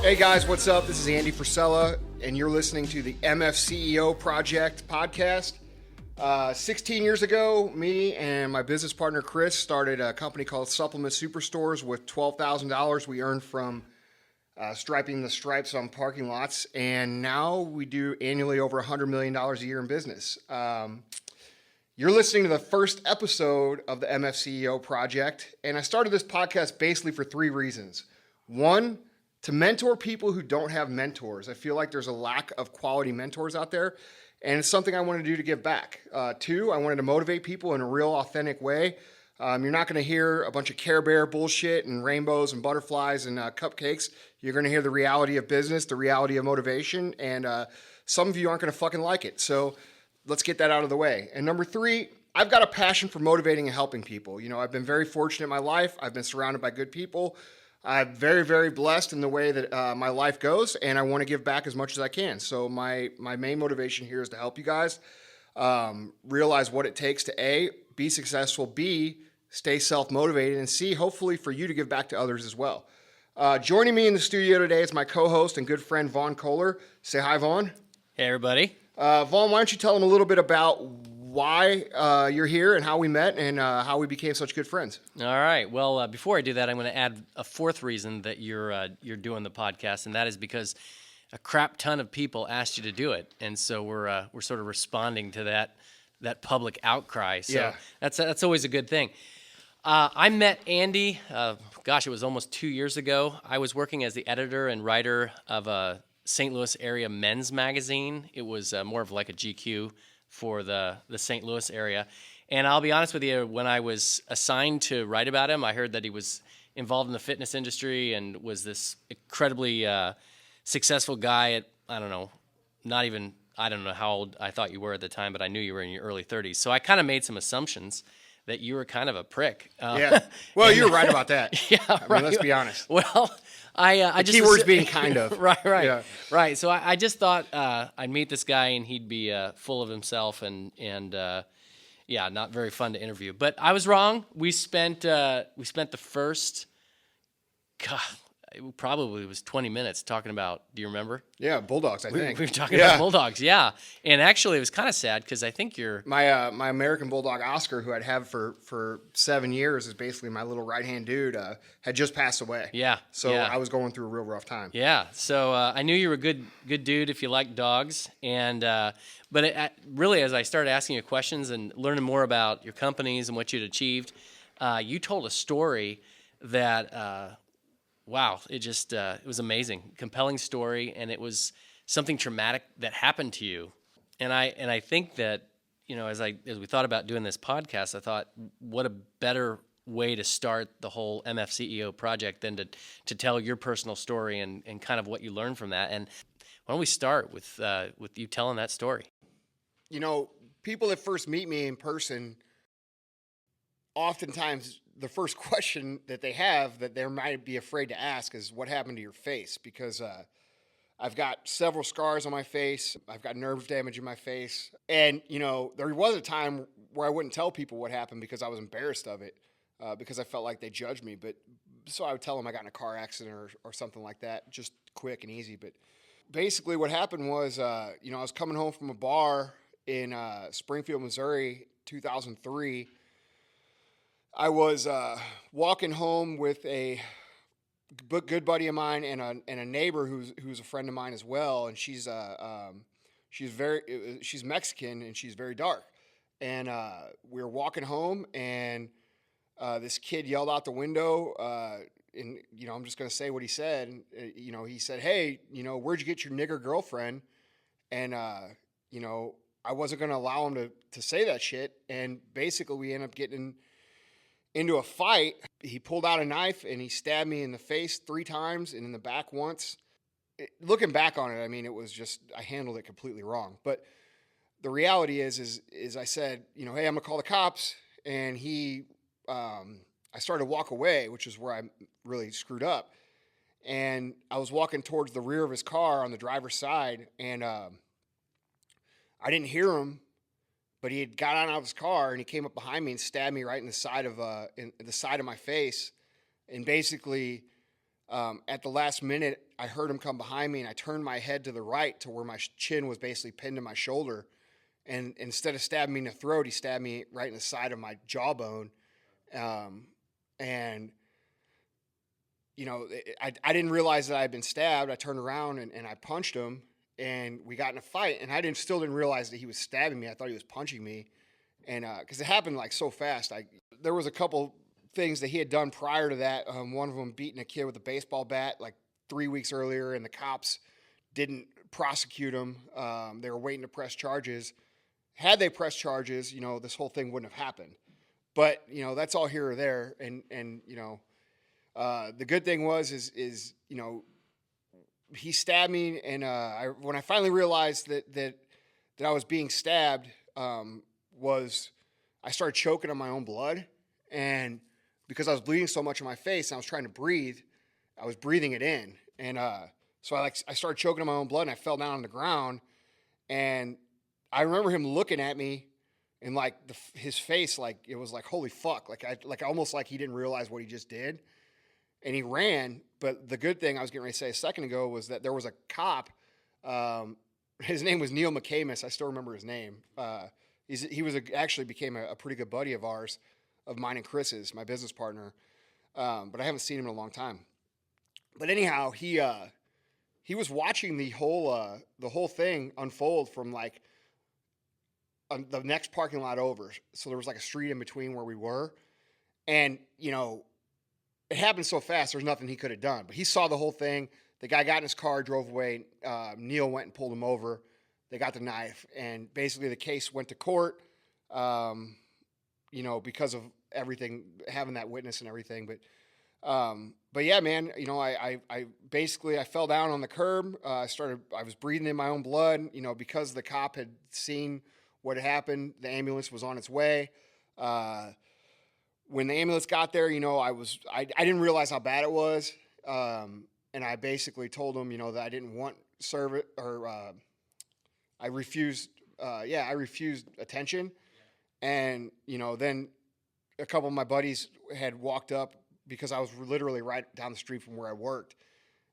Hey guys, what's up? This is Andy Frisella, and you're listening to the MFCEO Project podcast. 16 years ago, me and my business partner Chris started a company called Supplement Superstores with $12,000 we earned from striping the stripes on parking lots, and now we do annually over $100 million a year in business. You're listening to the first episode of the MFCEO Project, and I started this podcast basically for three reasons. One, to mentor people who don't have mentors. I feel like there's a lack of quality mentors out there, and it's something I want to do to give back. Two, I wanted to motivate people in a real authentic way. You're not going to hear a bunch of Care Bear bullshit and rainbows and butterflies and cupcakes. You're going to hear the reality of business, the reality of motivation, and some of you aren't going to fucking like it. So let's get that out of the way. And number three, I've got a passion for motivating and helping people. You know, I've been very fortunate in my life. I've been surrounded by good people. I'm very, very blessed in the way that my life goes, and I want to give back as much as I can. So my main motivation here is to help you guys realize what it takes to A, be successful, B, stay self-motivated, and C, hopefully for you to give back to others as well. Joining me in the studio today is my co-host and good friend, Vaughn Kohler. Say hi, Vaughn. Hey, everybody. Vaughn, why don't you tell them a little bit about why you're here and how we met and how we became such good friends. All right. Well, before I do that, I'm going to add a fourth reason that you're doing the podcast, and that is because a crap ton of people asked you to do it, and so we're sort of responding to that public outcry. So yeah. That's always a good thing. I met Andy. It was almost 2 years ago. I was working as the editor and writer of a St. Louis area men's magazine. It was more of like a GQ for the St. Louis area. And I'll be honest with you, when I was assigned to write about him, I heard that he was involved in the fitness industry and was this incredibly successful guy at, I don't know how old I thought you were at the time, but I knew you were in your early 30s. So I kind of made some assumptions that you were kind of a prick. Yeah. Well, you're right about that. Yeah, I mean, let's be honest. Well, I just keywords being kind of. right. Yeah. Right. So I just thought I'd meet this guy and he'd be full of himself and not very fun to interview. But I was wrong. We spent the first, it probably was 20 minutes talking about. Do you remember? Yeah, Bulldogs. I think we were talking about Bulldogs. Yeah, and actually it was kind of sad because I think my American Bulldog Oscar, who I'd had for 7 years, is basically my little right hand dude. Had just passed away. Yeah. So I was going through a real rough time. Yeah. So I knew you were a good dude if you like dogs, and but really as I started asking you questions and learning more about your companies and what you'd achieved, you told a story that. Wow, it was amazing, compelling story, and it was something traumatic that happened to you. And I think that, you know, as we thought about doing this podcast, I thought, what a better way to start the whole MFCEO project than to tell your personal story and kind of what you learned from that. And why don't we start with you telling that story? You know, people that first meet me in person, oftentimes the first question that they have that they might be afraid to ask is, what happened to your face? Because I've got several scars on my face. I've got nerve damage in my face. And, you know, there was a time where I wouldn't tell people what happened because I was embarrassed of it, because I felt like they judged me. But so I would tell them I got in a car accident or something like that, just quick and easy. But basically what happened was, I was coming home from a bar in Springfield, Missouri, 2003. I was walking home with a good buddy of mine and a neighbor who's a friend of mine as well, and she's Mexican and she's very dark. And we were walking home, and this kid yelled out the window, and I'm just gonna say what he said. He said, "Hey, where'd you get your nigger girlfriend?" And I wasn't gonna allow him to say that shit, and basically we ended up getting into a fight. He pulled out a knife and he stabbed me in the face 3 times and in the back once. Looking back on it, I mean, it was just, I handled it completely wrong. But the reality is I said, hey, I'm gonna call the cops. And I started to walk away, which is where I really screwed up. And I was walking towards the rear of his car on the driver's side, and I didn't hear him. But he had got out of his car and he came up behind me and stabbed me right in the side of my face, and basically At the last minute, I heard him come behind me, and I turned my head to the right to where my chin was basically pinned to my shoulder. And instead of stabbing me in the throat, he stabbed me right in the side of my jawbone. And, you know, I didn't realize that I had been stabbed. I turned around and I punched him, and we got in a fight. And I still didn't realize that he was stabbing me. I thought he was punching me. And because it happened like so fast. There was a couple things that he had done prior to that. One of them beating a kid with a baseball bat like 3 weeks earlier, and the cops didn't prosecute him. They were waiting to press charges. Had they pressed charges, you know, this whole thing wouldn't have happened. But, you know, that's all here or there. And you know, the good thing is you know, he stabbed me, and when I finally realized that I was being stabbed, was I started choking on my own blood. And because I was bleeding so much in my face and I was trying to breathe, I was breathing it in. And so I started choking on my own blood, and I fell down on the ground. And I remember him looking at me, and like his face, like it was like, holy fuck. Like almost like he didn't realize what he just did. And he ran. But the good thing I was getting ready to say a second ago was that there was a cop. His name was Neil McCamus. I still remember his name. Actually became a pretty good buddy of ours, of mine and Chris's, my business partner. But I haven't seen him in a long time. But anyhow, he was watching the whole thing unfold from like the next parking lot over. So there was like a street in between where we were. And, you know, it happened so fast, there's nothing he could have done. But he saw the whole thing. The guy got in his car, drove away. Neil went and pulled him over. They got the knife. And basically the case went to court, you know, because of everything, having that witness and everything. But yeah, man, you know, I basically, I fell down on the curb. I was breathing in my own blood, you know, because the cop had seen what had happened. The ambulance was on its way. When the ambulance got there, you know, I didn't realize how bad it was. And I basically told him, you know, that I didn't want service, or I refused attention. And, you know, then a couple of my buddies had walked up, because I was literally right down the street from where I worked.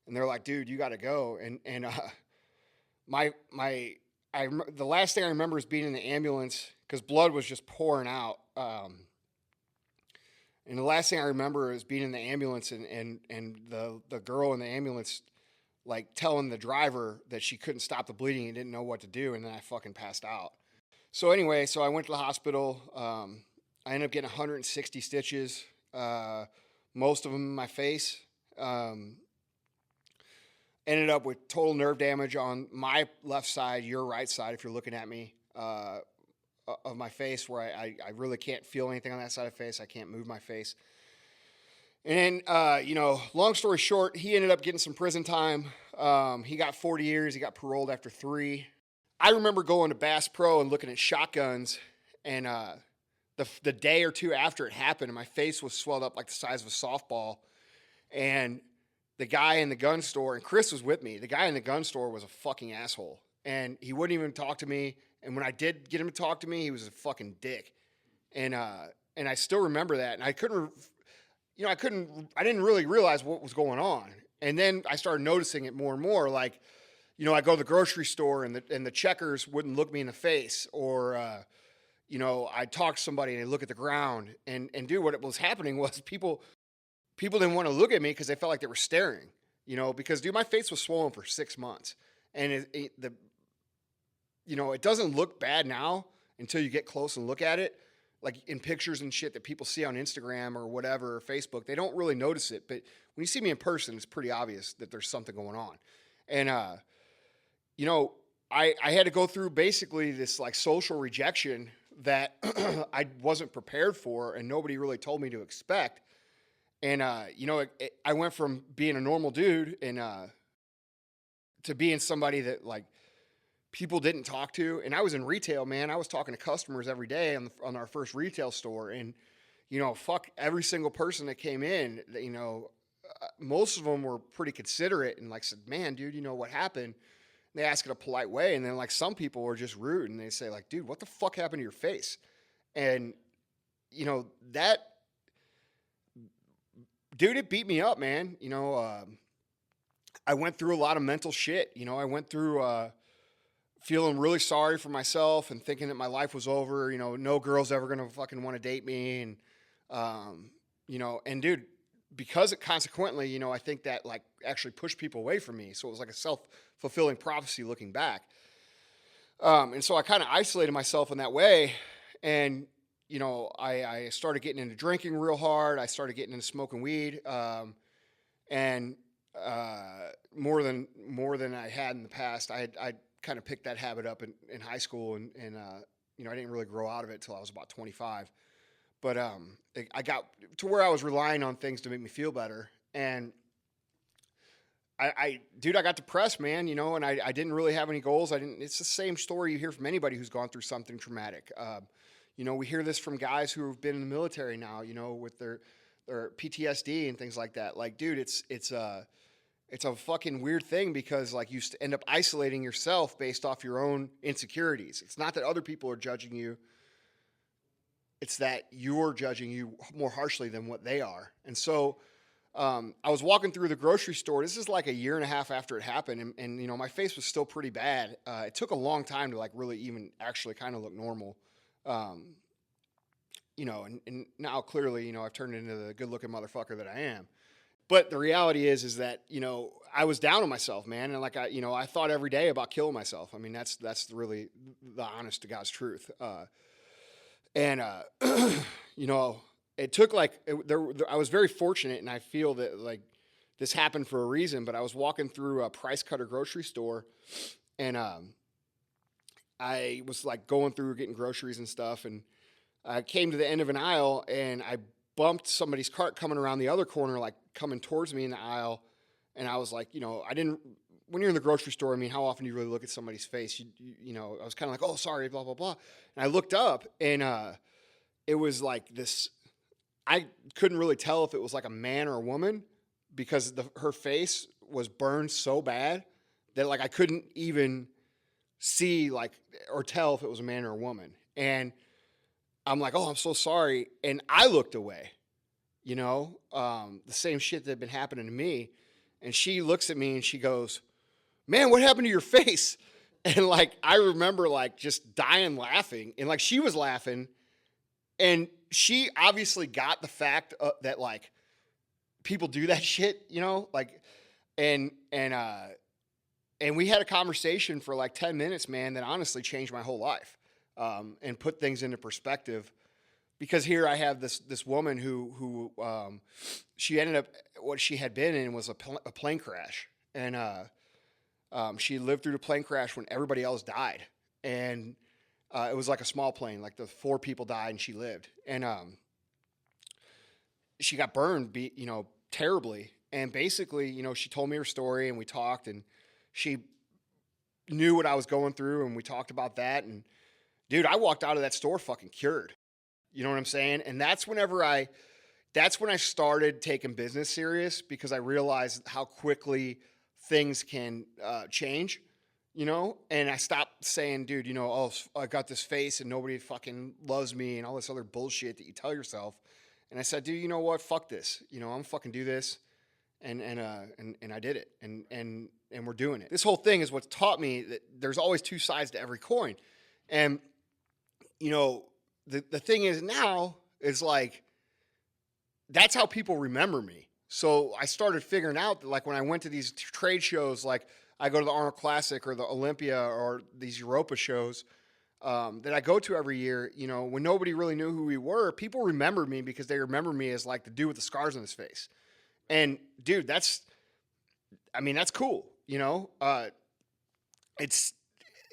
And they're like, dude, you got to go. And the last thing I remember is being in the ambulance, because blood was just pouring out. And the last thing I remember is being in the ambulance and the girl in the ambulance, like, telling the driver that she couldn't stop the bleeding and didn't know what to do. And then I fucking passed out. So anyway, I went to the hospital. I ended up getting 160 stitches, most of them in my face. Ended up with total nerve damage on my left side, your right side, if you're looking at me, of my face, where I really can't feel anything on that side of the face. I can't move my face. And then, you know, long story short, he ended up getting some prison time. He got 40 years. He got paroled after 3. I remember going to Bass Pro and looking at shotguns, and the day or two after it happened, and my face was swelled up like the size of a softball. And the guy in the gun store, and Chris was with me, the guy in the gun store was a fucking asshole. And he wouldn't even talk to me. And when I did get him to talk to me, he was a fucking dick. And I still remember that. And I didn't really realize what was going on. And then I started noticing it more and more. Like, you know, I go to the grocery store and the checkers wouldn't look me in the face, or, you know, I'd talk to somebody and they look at the ground, and dude, what was happening was people didn't want to look at me because they felt like they were staring, you know, because dude, my face was swollen for 6 months, and you know, it doesn't look bad now until you get close and look at it, like in pictures and shit that people see on Instagram or whatever, or Facebook. They don't really notice it, but when you see me in person, it's pretty obvious that there's something going on. And you know, I had to go through basically this like social rejection that I wasn't prepared for, and nobody really told me to expect. And, you know, I went from being a normal dude and to being somebody that, like, people didn't talk to. And I was in retail, man. I was talking to customers every day on our first retail store. And, you know, fuck every single person that came in, you know, most of them were pretty considerate and, like, said, man, dude, you know what happened? They ask it a polite way, and then, like, some people were just rude, and they say, like, dude, what the fuck happened to your face? And, you know, that dude, it beat me up, man. I went through a lot of mental shit. I went through feeling really sorry for myself and thinking that my life was over. No girl's ever gonna fucking want to date me, and dude, because it consequently, I think that like actually pushed people away from me. So it was like a self-fulfilling prophecy looking back. And so I kind of isolated myself in that way. And, I started getting into drinking real hard. I started getting into smoking weed. And more than I had in the past. I kind of picked that habit up in high school. And I didn't really grow out of it till I was about 25. But I got to where I was relying on things to make me feel better. And I got depressed, man, and I didn't really have any goals. It's the same story you hear from anybody who's gone through something traumatic. We hear this from guys who have been in the military now, with their PTSD and things like that. Like, dude, it's a fucking weird thing because like you end up isolating yourself based off your own insecurities. It's not that other people are judging you. It's that you're judging you more harshly than what they are. And so I was walking through the grocery store. This is like a year and a half after it happened. And my face was still pretty bad. It took a long time to like really even actually kind of look normal. And now clearly, I've turned into the good looking motherfucker that I am. But the reality is that, I was down on myself, man. And like, I thought every day about killing myself. I mean, that's really the honest to God's truth. It took I was very fortunate, and I feel that like this happened for a reason. But I was walking through a Price Cutter grocery store, and I was like going through getting groceries and stuff, and I came to the end of an aisle, and I bumped somebody's cart coming around the other corner, like coming towards me in the aisle, and I was like, I didn't. When you're in the grocery store, I mean, how often do you really look at somebody's face? I was kind of like, oh, sorry, blah, blah, blah. And I looked up, and it was like this. I couldn't really tell if it was like a man or a woman because her face was burned so bad that like I couldn't even see like or tell if it was a man or a woman. And I'm like, oh, I'm so sorry. And I looked away, the same shit that had been happening to me. And she looks at me and she goes, man, what happened to your face? And like, I remember like just dying laughing, and like she was laughing, and she obviously got the fact that like people do that shit, like, and we had a conversation for like 10 minutes, man, that honestly changed my whole life, and put things into perspective. Because here I have this woman who she ended up, what she had been in was a plane crash. And she lived through the plane crash when everybody else died. And it was like a small plane, like the 4 people died and she lived. And she got burned, terribly. And basically, she told me her story and we talked, and she knew what I was going through, and we talked about that. And dude, I walked out of that store fucking cured. You know what I'm saying? And that's when I started taking business serious, because I realized how quickly things can change, and I stopped saying, dude, oh, I got this face and nobody fucking loves me and all this other bullshit that you tell yourself. And I said, dude, you know what? Fuck this. I'm gonna fucking do this. And I did it. And we're doing it. This whole thing is what's taught me that there's always 2 sides to every coin. And, the thing is now is like, that's how people remember me. So I started figuring out that like when I went to these trade shows, like I go to the Arnold Classic or the Olympia or these Europa shows that I go to every year, when nobody really knew who we were, people remembered me because they remember me as like the dude with the scars on his face. And dude, that's cool.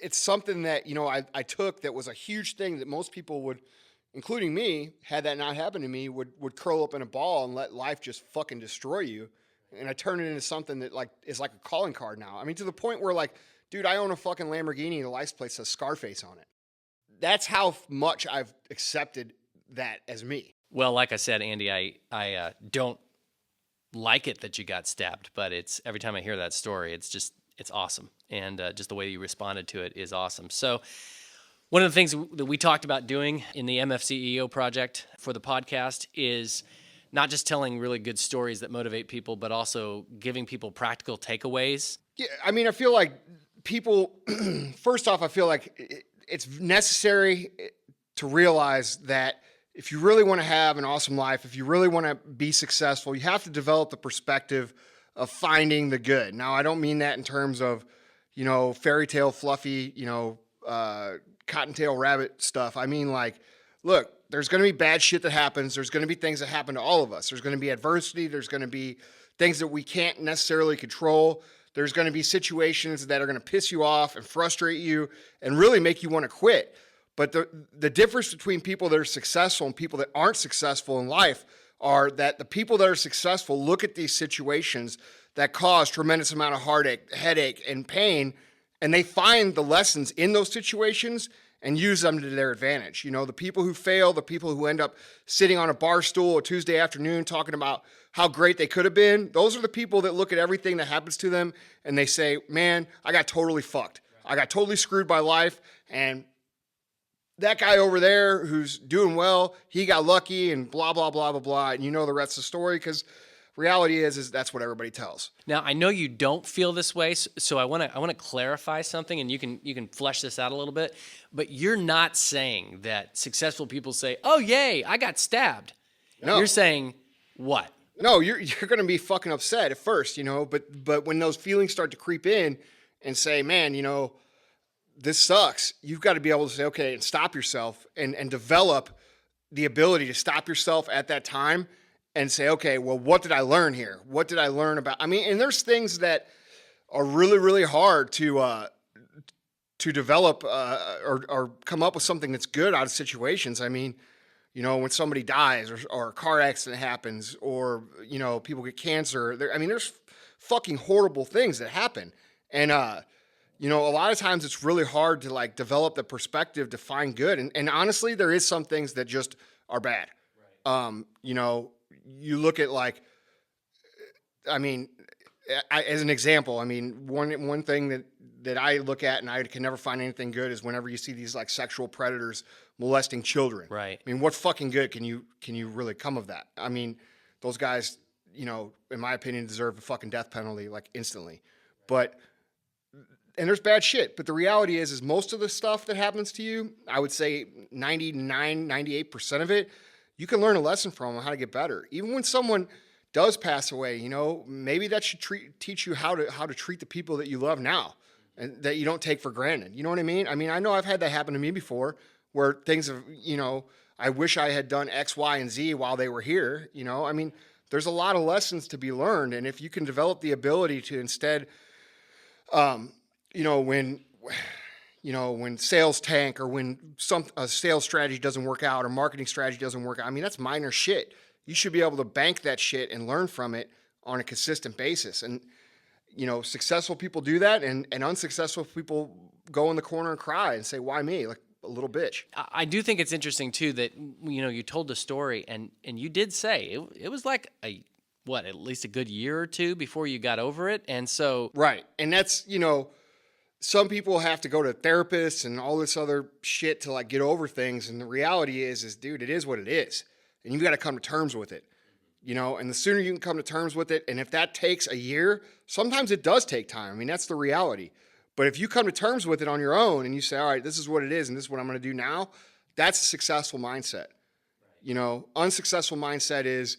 It's something that, I took that was a huge thing that most people would, including me, had that not happen to me, would curl up in a ball and let life just fucking destroy you. And I turned it into something that like is like a calling card now. I mean, to the point where like, dude, I own a fucking Lamborghini. The license plate says Scarface on it. That's how much I've accepted that as me. Well, like I said, Andy, I don't like it that you got stabbed, but it's every time I hear that story, it's awesome. And just the way you responded to it is awesome. So one of the things that we talked about doing in the MFCEO project for the podcast is not just telling really good stories that motivate people, but also giving people practical takeaways? Yeah, I mean, I feel like people, first off, I feel like it's necessary to realize that if you really want to have an awesome life, if you really want to be successful, you have to develop the perspective of finding the good. Now, I don't mean that in terms of, fairy tale fluffy, cottontail rabbit stuff. I mean, like, look, there's going to be bad shit that happens. There's going to be things that happen to all of us. There's going to be adversity. There's going to be things that we can't necessarily control. There's going to be situations that are going to piss you off and frustrate you and really make you want to quit. But the difference between people that are successful and people that aren't successful in life are that the people that are successful look at these situations that cause tremendous amount of heartache, headache, and pain, and they find the lessons in those situations and use them to their advantage. The people who fail, the people who end up sitting on a bar stool a Tuesday afternoon talking about how great they could have been, those are the people that look at everything that happens to them and they say, man, I got totally fucked. I got totally screwed by life, and that guy over there who's doing well, he got lucky and blah, blah, blah, blah, blah. And the rest of the story, because reality is that's what everybody tells. Now, I know you don't feel this way, so I want to clarify something, and you can flesh this out a little bit. But you're not saying that successful people say, "Oh, yay, I got stabbed." No. You're saying what? No, you're going to be fucking upset at first, but when those feelings start to creep in and say, "Man, this sucks," you've got to be able to say, okay, and stop yourself and develop the ability to stop yourself at that time and say, okay, well, what did I learn here? What did I learn about? I mean, and there's things that are really, really hard to develop or come up with something that's good out of situations. I mean, when somebody dies or a car accident happens or, people get cancer. There's fucking horrible things that happen. And, a lot of times it's really hard to like develop the perspective to find good. And honestly, there is some things that just are bad. Right. You look at like, as an example, one thing that I look at and I can never find anything good is whenever you see these like sexual predators molesting children. Right. What fucking good can you really come of that? Those guys, in my opinion, deserve a fucking death penalty like instantly. But and there's bad shit, but the reality is most of the stuff that happens to you, I would say 98% of it, you can learn a lesson from on how to get better. Even when someone does pass away, maybe that should teach you how to treat the people that you love now and that you don't take for granted. You know what I mean? I know I've had that happen to me before where things have, I wish I had done X, Y, and Z while they were here. There's a lot of lessons to be learned. And if you can develop the ability to instead, when sales tank or when a sales strategy doesn't work out or marketing strategy doesn't work out, that's minor shit. You should be able to bank that shit and learn from it on a consistent basis. And, successful people do that and unsuccessful people go in the corner and cry and say, why me? Like a little bitch. I do think it's interesting too that, you told the story and you did say it was like at least a good year or two before you got over it. And so. Right. And that's, some people have to go to therapists and all this other shit to like get over things. And the reality is dude, it is what it is. And you got to come to terms with it, and the sooner you can come to terms with it. And if that takes a year, sometimes it does take time. That's the reality. But if you come to terms with it on your own and you say, all right, this is what it is. And this is what I'm going to do now. That's a successful mindset. Right. Unsuccessful mindset is,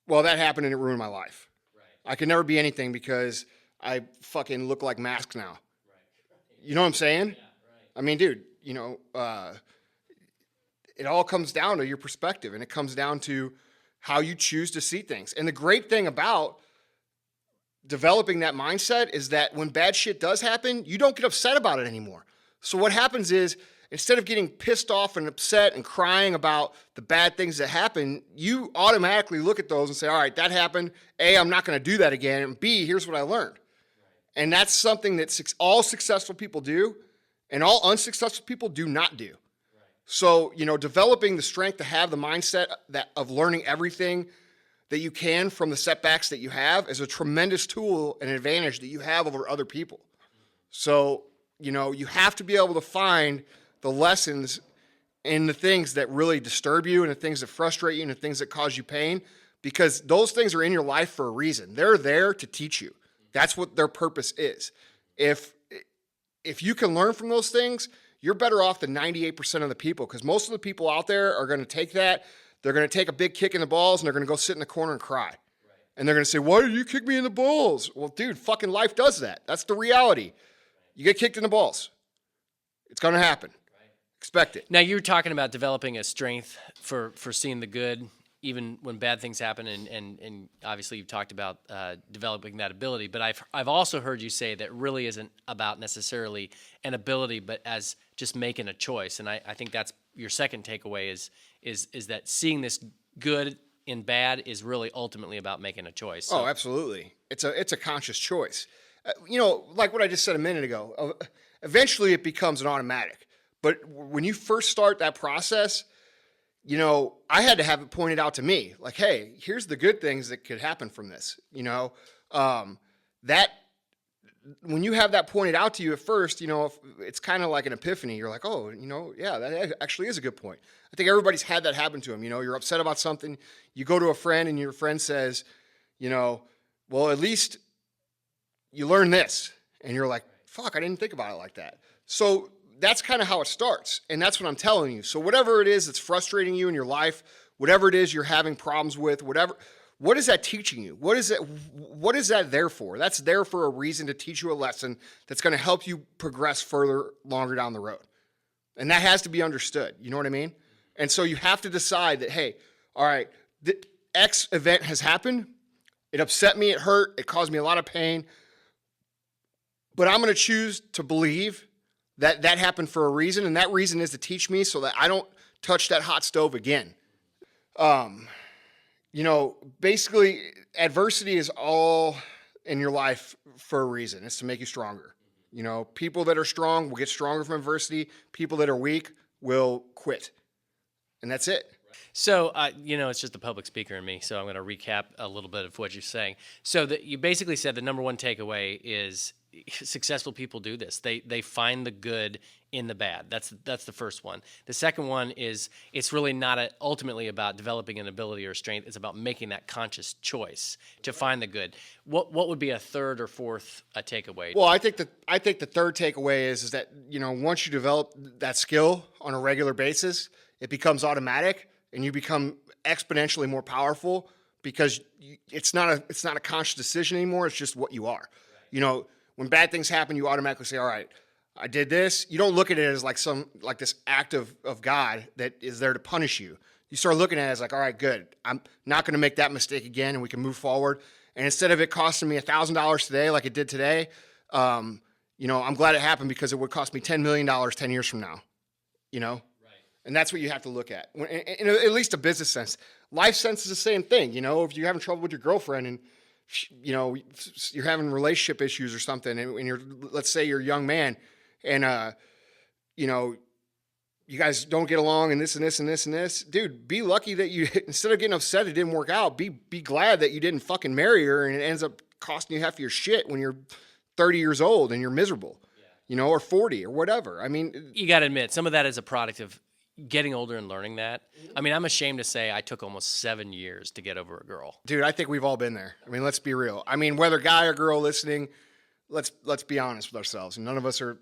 well, that happened and it ruined my life. Right. I can never be anything because I fucking look like masks now. You know what I'm saying? Yeah, right. Dude, it all comes down to your perspective and it comes down to how you choose to see things. And the great thing about developing that mindset is that when bad shit does happen, you don't get upset about it anymore. So what happens is instead of getting pissed off and upset and crying about the bad things that happen, you automatically look at those and say, all right, that happened. A, I'm not going to do that again. And B, here's what I learned. And that's something that all successful people do and all unsuccessful people do not do. Right. So, developing the strength to have the mindset of learning everything that you can from the setbacks that you have is a tremendous tool and advantage that you have over other people. So, you have to be able to find the lessons in the things that really disturb you and the things that frustrate you and the things that cause you pain, because those things are in your life for a reason. They're there to teach you. That's what their purpose is. If you can learn from those things, you're better off than 98% of the people, because most of the people out there are going to take that. They're going to take a big kick in the balls and they're going to go sit in the corner and cry. Right. And they're going to say, why did you kick me in the balls? Well, dude, fucking life does that. That's the reality. You get kicked in the balls. It's going to happen. Right. Expect it. Now, you were talking about developing a strength for seeing the good, even when bad things happen, and obviously you've talked about developing that ability. But I've also heard you say that really isn't about necessarily an ability, but as just making a choice. And I think that's your second takeaway is that seeing this good in bad is really ultimately about making a choice. So. Oh, absolutely. It's a conscious choice. Like what I just said a minute ago. Eventually, it becomes an automatic. But when you first start that process, I had to have it pointed out to me, like, hey, here's the good things that could happen from this. That when you have that pointed out to you at first, it's kind of like an epiphany. You're like, oh, yeah, that actually is a good point. I think everybody's had that happen to them. You're upset about something. You go to a friend and your friend says, well, at least you learn this. And you're like, fuck, I didn't think about it like that. So that's kind of how it starts. And that's what I'm telling you. So whatever it is that's frustrating you in your life, whatever it is you're having problems with, what is that teaching you? What is that there for? That's there for a reason, to teach you a lesson that's going to help you progress further, longer down the road. And that has to be understood. You know what I mean? And so you have to decide that, hey, all right, the X event has happened. It upset me. It hurt. It caused me a lot of pain. But I'm going to choose to believe that happened for a reason. And that reason is to teach me so that I don't touch that hot stove again. Basically, adversity is all in your life for a reason. It's to make you stronger. People that are strong will get stronger from adversity. People that are weak will quit. And that's it. So, it's just the public speaker in me, so I'm going to recap a little bit of what you're saying. So you basically said the number one takeaway is successful people do this. They find the good in the bad. That's the first one. The second one is it's really not ultimately about developing an ability or strength. It's about making that conscious choice to find the good. What would be a third or fourth takeaway? Well, I think the third takeaway is that once you develop that skill on a regular basis, it becomes automatic and you become exponentially more powerful, because it's not a conscious decision anymore. It's just what you are. Right. When bad things happen, you automatically say, all right, I did this. You don't look at it as like this act of God that is there to punish you. You start looking at it as like, all right, good. I'm not going to make that mistake again, and we can move forward. And instead of it costing me $1,000 today, like it did today, I'm glad it happened, because it would cost me $10 million 10 years from now. Right. And that's what you have to look at. In at least a business sense. Life sense is the same thing. If you're having trouble with your girlfriend and you're having relationship issues or something, and let's say you're a young man, and you guys don't get along, and this and this and this and this, dude, be lucky that you, instead of getting upset it didn't work out, be glad that you didn't fucking marry her and it ends up costing you half of your shit when you're 30 years old and you're miserable, or 40 or whatever. I mean, you got to admit, some of that is a product of getting older and learning that. I mean, I'm ashamed to say I took almost 7 years to get over a girl. Dude, I think we've all been there. I mean, let's be real. I mean, whether guy or girl listening, let's be honest with ourselves. None of us are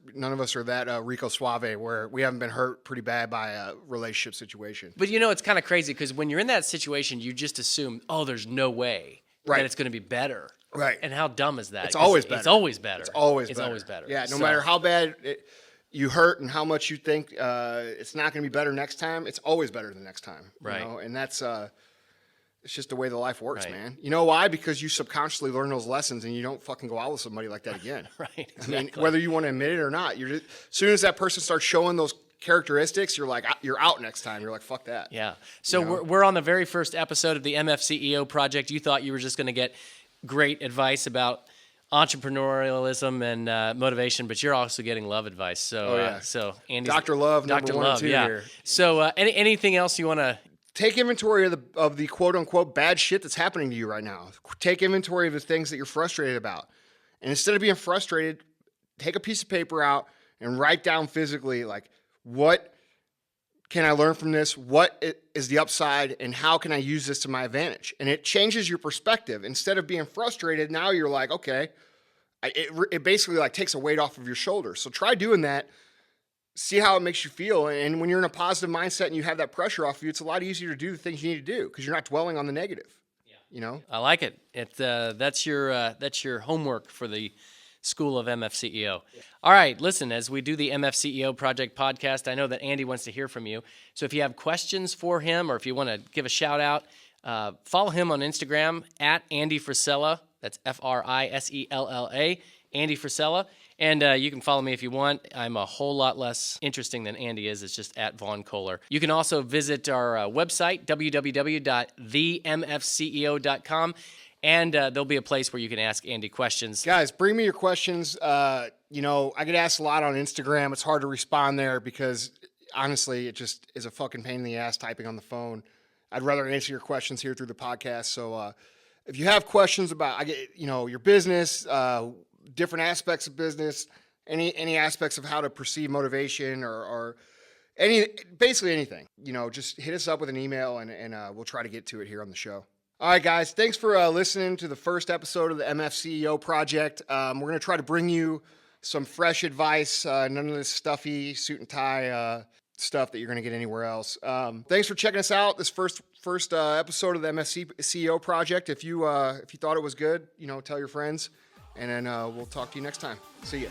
that Rico Suave where we haven't been hurt pretty bad by a relationship situation. But it's kind of crazy, because when you're in that situation, you just assume, oh, there's no way that it's going to be better. Right. And how dumb is that? It's always better. It's always better. It's always better. Yeah, no matter how bad you hurt and how much you think it's not going to be better next time, it's always better the next time. Right. And that's it's just the way the life works, man. You know why? Because you subconsciously learn those lessons and you don't fucking go out with somebody like that again. Right. Exactly. I mean, whether you want to admit it or not, as soon as that person starts showing those characteristics, you're like, you're out next time. You're like, fuck that. Yeah. So we're on the very first episode of the MFCEO Project. You thought you were just going to get great advice about entrepreneurialism and motivation, but you're also getting love advice. So, so Andy's Dr. Love, Dr. number 1 and 2 here. So, anything else you want to take inventory of the quote unquote bad shit that's happening to you right now? Take inventory of the things that you're frustrated about, and instead of being frustrated, take a piece of paper out and write down physically like what can I learn from this? What is the upside, and how can I use this to my advantage? And it changes your perspective. Instead of being frustrated, now you're like, okay, it basically like takes a weight off of your shoulders. So try doing that. See how it makes you feel. And when you're in a positive mindset and you have that pressure off you, it's a lot easier to do the things you need to do because you're not dwelling on the negative. Yeah. You know, I like it. That's your homework for the School of MFCEO. Yeah. All right, listen, as we do the MFCEO Project podcast, I know that Andy wants to hear from you. So if you have questions for him or if you want to give a shout out, follow him on Instagram at Andy Frisella. That's Frisella, Andy Frisella. And you can follow me if you want. I'm a whole lot less interesting than Andy is. It's just at Vaughn Kohler. You can also visit our website, www.themfceo.com. And there'll be a place where you can ask Andy questions. Guys, bring me your questions. I get asked a lot on Instagram. It's hard to respond there because, honestly, it just is a fucking pain in the ass typing on the phone. I'd rather answer your questions here through the podcast. So if you have questions about, your business, different aspects of business, any aspects of how to perceive motivation or basically anything, just hit us up with an email and we'll try to get to it here on the show. All right, guys, thanks for listening to the first episode of the MFCEO Project. We're going to try to bring you some fresh advice, none of this stuffy suit and tie stuff that you're going to get anywhere else. Thanks for checking us out, this first episode of the MFCEO Project. If you thought it was good, tell your friends, and then we'll talk to you next time. See ya.